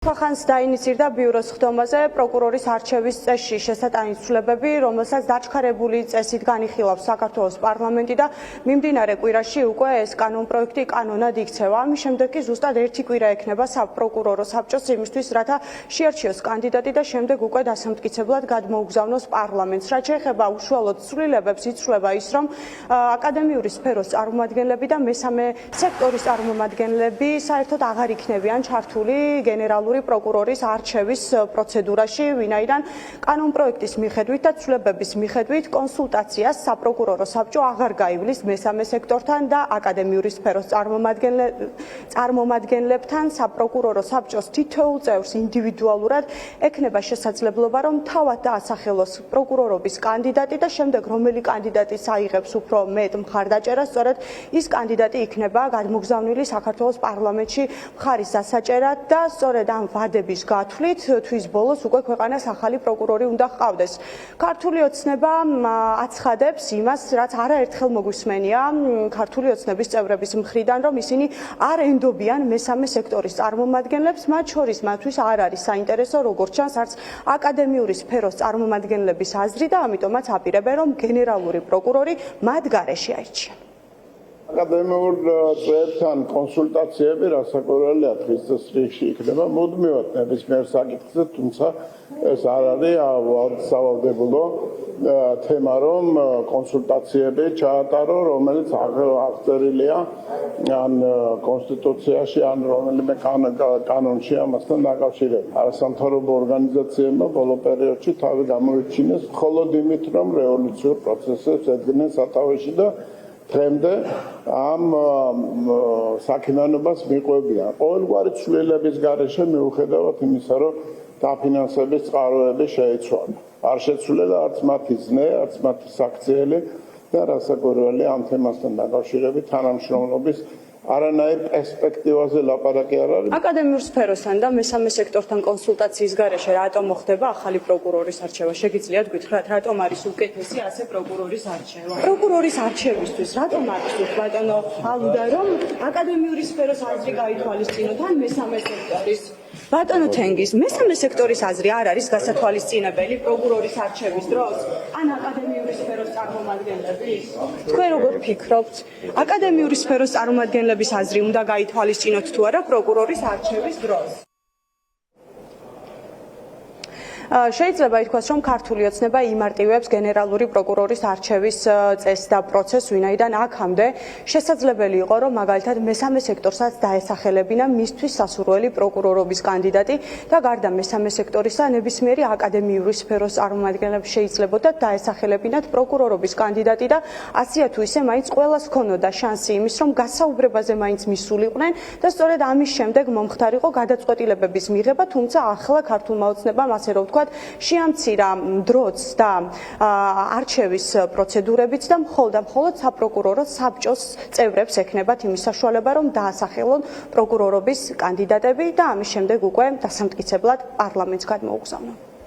ხანს დაინიცირდა ბიუროს ხდომაზე პროკურორის არჩევის წესში შესატანი ცვლილებები, რომელსაც დაჩქარებული წესით განიხილავს საქართველოს პარლამენტი და მიმდინარე კვირაში უკვე ეს კანონპროექტი კანონად იქცევა. ამის შემდეგ კი ზუსტად ერთი კვირა ექნება საპროკურორო საბჭოს იმისთვის, რათა შეარჩიოს კანდიდატი და შემდეგ უკვე დასამტკიცებლად გადმოუგზავნოს პარლამენტს. რაც შეეხება უშუალოდ ცვლილებებს, იცვლება ის, რომ აკადემიური სფეროს წარმომადგენლები და მესამე სექტორის წარმომადგენლები საერთოდ აღარ იქნებიან ჩართული გენერალური პროკურორის არჩევის პროცედურაში, ვინაიდან კანონპროექტის მიხედვით და ცვლილებების მიხედვით კონსულტაციას საპროკურორო საბჭო აღარ გაივლის მესამე სექტორთან და აკადემიური სფეროს წარმომადგენლებთან. საპროკურორო საბჭოს თითოეულ წევრს ინდივიდუალურად ექნება შესაძლებლობა, რომ თავად დაასახელოს პროკურორობის კანდიდატი და შემდეგ რომელი კანდიდატის აიღებს უფრო მეტ მხარდაჭერას, სწორედ ის კანდიდატი იქნება გადმოგზავნილი საქართველოს პარლამენტში მხარის დასაჭერად და სწორედ ამ ვადების გათვლით თვის ბოლოს უკვე ქვეყანას ახალი პროკურორი უნდა ჰყავდეს. ქართული ოცნება აცხადებს იმას, რაც არაერთხელ მოგვისმენია ქართული ოცნების წევრების მხრიდან, რომ ისინი არ ენდობიან მესამე სექტორის წარმომადგენლებს, მათ შორის მათთვის არ არის საინტერესო, როგორც ჩანს, არც აკადემიური სფეროს წარმომადგენლების აზრი და ამიტომაც აპირებენ, რომ გენერალური პროკურორი მათ გარეშე აირჩიონ. აკადემიურ წევრთან კონსულტაციები რასაკვირველია დღის წესრიგში იქნება მუდმივად ნებისმიერ საკითხზე, თუმცა ეს არ არის სავალდებულო თემა, რომ კონსულტაციები ჩაატარო, რომელიც აღწერილია ან კონსტიტუციაში, ან რომელიმე კანონში ამასთან დაკავშირებით. არასამთავრობო ორგანიზაციებმა ბოლო პერიოდში თავი გამოიჩინეს მხოლოდ იმით, რომ რევოლუციურ პროცესებს ედგნენ სათავეში და დღემდე ამ საქმიანობას მიყვებიან. ყოველგვარი ცვლილების გარეშე მიუხედავად იმისა, რომ დაფინანსების წყაროები შეიცვალა. არ შეცვლილა არც მათი ზნე, არც მათი საქციელი და რასაკვირველია ამ თემასთან დაკავშირებით თანამშრომლობის არანაირ პერსპექტივაზე ლაპარაკი არ არის. აკადემიურ სფეროსთან და მესამე სექტორთან კონსულტაციის გარეშე რატომ მოხდება ახალი პროკურორის არჩევა? შეგიძლიათ გითხრათ, რატომ არის უკეთესი ასე პროკურორის არჩევა? პროკურორის არჩევისთვის რატომ არის ბატონო ალუდა, რომ აკადემიური სფეროს აზრი გაითვალისწინოთ ან მესამე სექტორის? ბატონო თენგიზ, მესამე სექტორის აზრი არ არის გასათვალისწინებელი პროკურორის არჩევის დროს ან აკადემიური სფეროს წარმომადგენლების? თქვენ როგორ ფიქრობთ? აკადემიური სფეროს წარმომადგენლების აზრი უნდა გაითვალისწინოთ თუ არა პროკურორის არჩევის დროს? შეიძლება ითქვას, რომ ქართული ოცნება იმარტივებს გენერალური პროკურორის არჩევის წესს და პროცესს, ვინაიდან აქამდე შესაძლებელი იყო, რომ მაგალითად მესამე სექტორსაც დაესახელებინა მისთვის სასურველი პროკურორობის კანდიდატი და გარდა მესამე სექტორისა ნებისმიერი აკადემიური სფეროს წარმომადგენლებს შეიძლებოდა დაესახელებინათ პროკურორობის კანდიდატი და ასეა თუ ისე მაინც ყველას ჰქონოდა შანსი იმის, რომ გასაუბრებაზე მაინც მისულიყვნენ და სწორედ ამის შემდეგ მომხდარიყო გადაწყვეტილებების მიღება, თუმცა ახლა ქართულმა ოცნებამ ასე რომ შეამცირა დროც და არჩევის პროცედურებიც და მხოლოდ საპროკურორო საბჭოს წევრებს ექნებათ იმის საშუალება, რომ დაასახელონ პროკურორობის კანდიდატები და ამის შემდეგ უკვე დასამტკიცებლად პარლამენტს გადმოუგზავნონ.